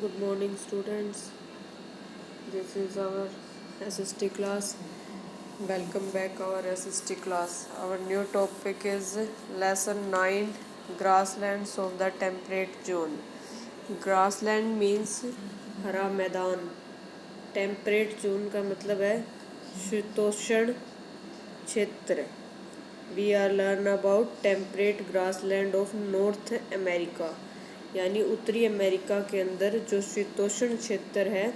Good morning, students. This is our SST class. Welcome back our SST class. Our new topic is lesson 9, grasslands of the temperate zone. Grassland means हरा मैदान. Temperate zone का मतलब है शीतोष्ण क्षेत्र. We are learn about temperate grassland of North America, यानी उत्तरी America के अंदर जो शीतोष्ण क्षेत्र है,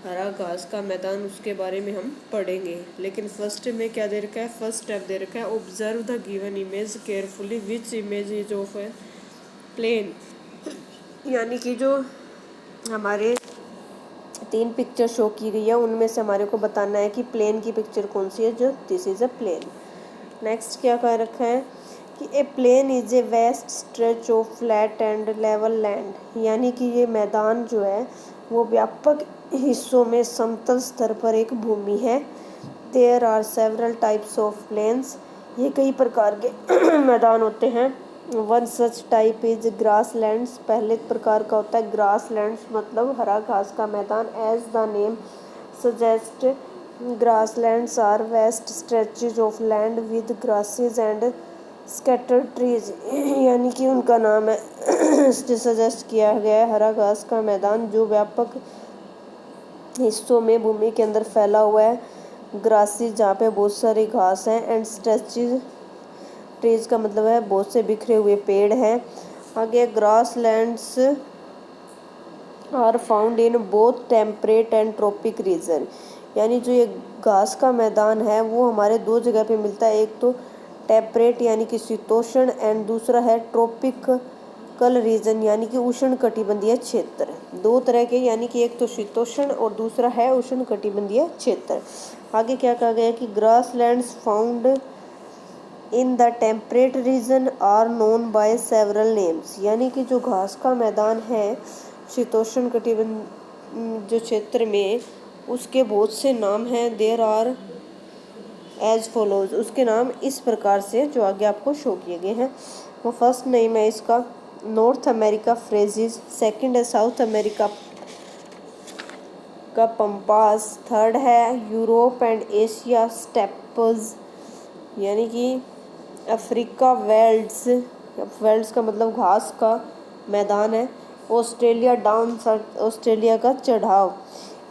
हरा घास का मैदान, उसके बारे में हम पढ़ेंगे. लेकिन फर्स्ट में क्या दे रखा है, फर्स्ट स्टेप दे रखा है observe the given image carefully which image is of a plain. यानी कि जो हमारे 3 पिक्चर शो की गई है उनमें से हमारे को बताना है कि प्लेन की पिक्चर कौन सी है. जो this is a plane. Next क्या कह रखा है कि a plane is a vast stretch of flat and level land. यानी कि ये मैदान जो है वो व्यापक हिस्सों में समतल स्तर पर एक भूमि है. There are several types of plains. ये कई प्रकार के मैदान होते हैं. One such type is grasslands. पहले प्रकार का होता है ग्रासलैंड्स, मतलब हरा घास का मैदान. As the name suggest grasslands are vast stretches of land with grasses and scattered trees. यानी कि उनका नाम है सजेस्ट किया गया है हरा घास का मैदान जो व्यापक हिस्सों में भूमि के अंदर फैला हुआ है. ग्रासेस जहाँ पे बहुत सारी घास हैं, एंड स्ट्रेचेज ट्रीज का मतलब है बहुत से बिखरे हुए पेड़ हैं. आगे grasslands are found in both temperate and tropic region. यानी जो ये घास का मैदान है वो हमारे 2 जगह पे मिलता है. एक तो टेम्परेट यानी कि शीतोष्ण, एंड दूसरा है ट्रॉपिकल रीजन यानी कि उष्ण कटिबंधीय क्षेत्र. 2 तरह के, यानी कि एक तो शीतोष्ण और दूसरा है उष्ण कटिबंधीय क्षेत्र. आगे क्या कहा गया कि grasslands found in the temperate region are known by several names. यानी कि जो घास का मैदान है शीतोष्ण कटिबंध जो क्षेत्र में, उसके बहुत से नाम हैं. There are as follows. उसके नाम इस प्रकार से जो आगे आपको शो किए गए हैं. वो फर्स्ट नेम है इसका नॉर्थ अमेरिका फ्रेजिस. सेकंड है साउथ अमेरिका का पंपास. थर्ड है यूरोप एंड एशिया स्टेप्स, यानी कि अफ्रीका वेल्ड्स. वेल्ड्स का मतलब घास का मैदान है. ऑस्ट्रेलिया डाउन, ऑस्ट्रेलिया का चढ़ाव.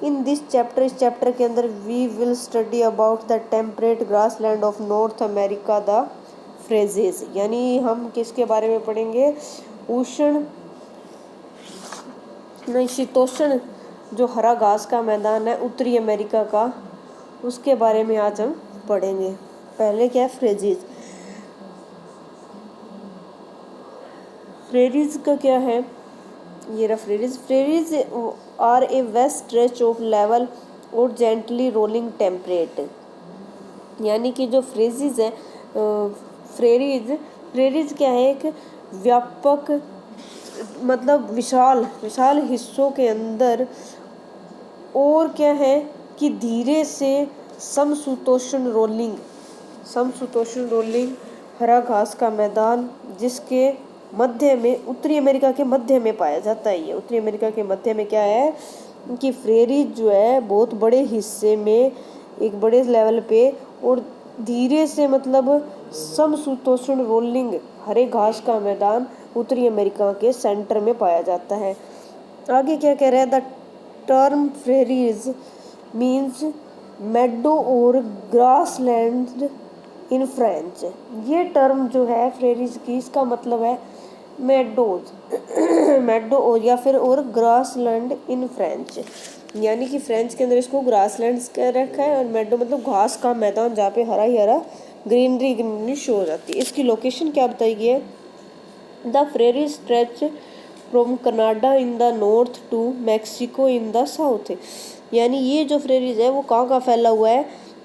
इन दिस चैप्टर, इस चैप्टर के अंदर we will study about the temperate grassland of North America the prairies. यानी हम किसके बारे में पढ़ेंगे, उष्ण नहीं शीतोष्ण जो हरा घास का मैदान है उत्तरी अमेरिका का, उसके बारे में आज हम पढ़ेंगे. पहले क्या है फ्रेजेस. फ्रेरीज का क्या है, ये रहा prairies. Prairies are a vast stretch of level और जेंटली रोलिंग टेम्परेट. यानी कि जो फ्रेजीज है, फ्रेरीज क्या है, एक व्यापक मतलब विशाल हिस्सों के अंदर, और क्या है कि धीरे से समशीतोष्ण रोलिंग हरा घास का मैदान, जिसके मध्य में, उत्तरी अमेरिका के मध्य में पाया जाता है. ये उत्तरी अमेरिका के मध्य में क्या है कि फ्रेरीज जो है बहुत बड़े हिस्से में, एक बड़े लेवल पे और धीरे से मतलब समशीतोष्ण रोलिंग हरे घास का मैदान उत्तरी अमेरिका के सेंटर में पाया जाता है. आगे क्या कह रहा है, द टर्म फ्रेरीज मीन्स मेडो और ग्रासलैंड इन फ्रेंच. ये टर्म जो है फ्रेरीज की, इसका मतलब है मेडो और या फिर और ग्रासलैंड इन फ्रेंच. यानी कि फ्रेंच के अंदर इसको ग्रासलैंड्स कह रखा है, और मेडो मतलब घास का मैदान जहाँ पे हरा ही हरा ग्रीनरी शो हो जाती है. इसकी लोकेशन क्या बताई गई है, the prairies stretch from Canada in the north to Mexico in the south. यानी ये जो फ्रेरीज है वो कहाँ फैला हुआ है,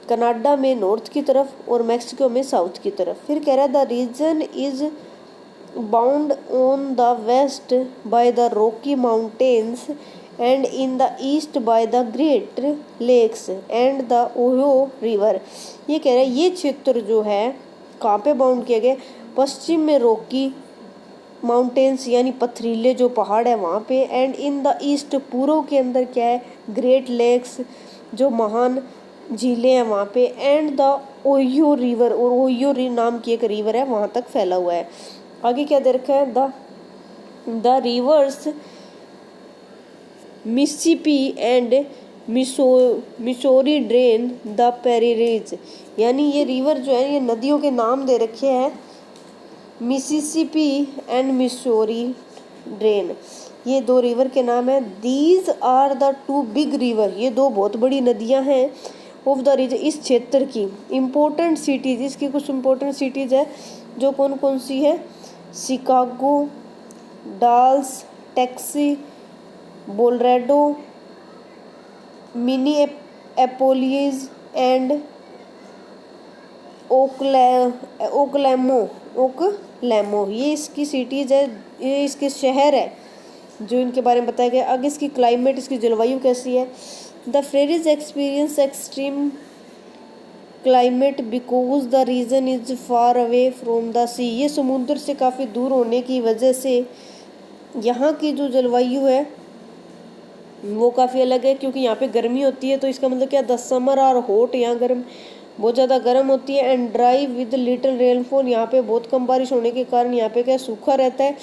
कनाडा में नॉर्थ की तरफ और मैक्सिको में साउथ की तरफ. फिर कह रहा है the region is bound on the west by the Rocky Mountains and in the east by the Great Lakes and the Ohio River. ये कह रहा है ये क्षेत्र जो है कहाँ पे बाउंड किया गया, पश्चिम में रॉकी माउंटेन्स यानी पथरीले जो पहाड़ है वहाँ पे। एंड इन द ईस्ट पूर्व के अंदर क्या है, ग्रेट लेक्स जो महान झीलें हैं वहाँ पे। एंड द ओयो रिवर, और ओयो नाम की एक रिवर है वहाँ तक फैला हुआ है। आगे क्या दे रखा है, the rivers Mississippi and Missouri drain the prairies, यानी ये रिवर जो है ये नदियों के नाम दे रखे हैं, मिसिसिपी एंड मिसौरी ड्रेन, ये दो रिवर के नाम है। These are the two big river, ये दो बहुत बड़ी नदियां हैं ऑफ द रीजन, इस क्षेत्र की। इम्पोर्टेंट सिटीज, इसकी कुछ इम्पोर्टेंट सिटीज है जो कौन कौन सी है, शिकागो, डाल्स, टैक्सी, बोलरेडो, मिनीएपोलिस एंड ओकलैमो, ये इसकी सिटीज़ है, ये इसके शहर है जो इनके बारे में बताया गया। आगे इसकी क्लाइमेट, इसकी जलवायु कैसी है। The prairies experience extreme climate because the region is far away from the sea, ये समुद्र से काफ़ी दूर होने की वजह से यहाँ की जो जलवायु है वो काफ़ी अलग है, क्योंकि यहाँ पे गर्मी होती है, तो इसका मतलब क्या, द समर आर हॉट, यहाँ गर्म बहुत ज़्यादा गर्म होती है। And dry with little rainfall, यहाँ पे बहुत कम बारिश होने के कारण यहाँ पे क्या सूखा रहता है।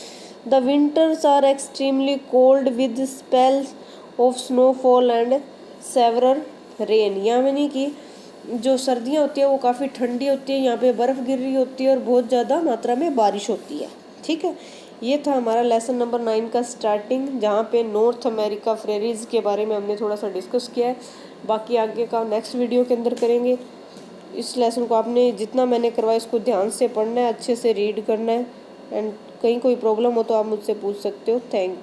The winters are extremely cold with spells of snowfall and several rain, यानी कि जो सर्दियाँ होती है वो काफ़ी ठंडी होती है, यहाँ पे बर्फ़ गिर रही होती है और बहुत ज़्यादा मात्रा में बारिश होती है। ठीक है, ये था हमारा लेसन नंबर 9 का स्टार्टिंग, जहाँ पे नॉर्थ अमेरिका फ्रेरीज के बारे में हमने थोड़ा सा डिस्कस किया है। बाकी आगे का नेक्स्ट वीडियो के अंदर करेंगे। इस लेसन को आपने जितना मैंने करवाया इसको ध्यान से पढ़ना है, अच्छे से रीड करना है। एंड कहीं कोई प्रॉब्लम हो तो आप मुझसे पूछ सकते हो। Thank you.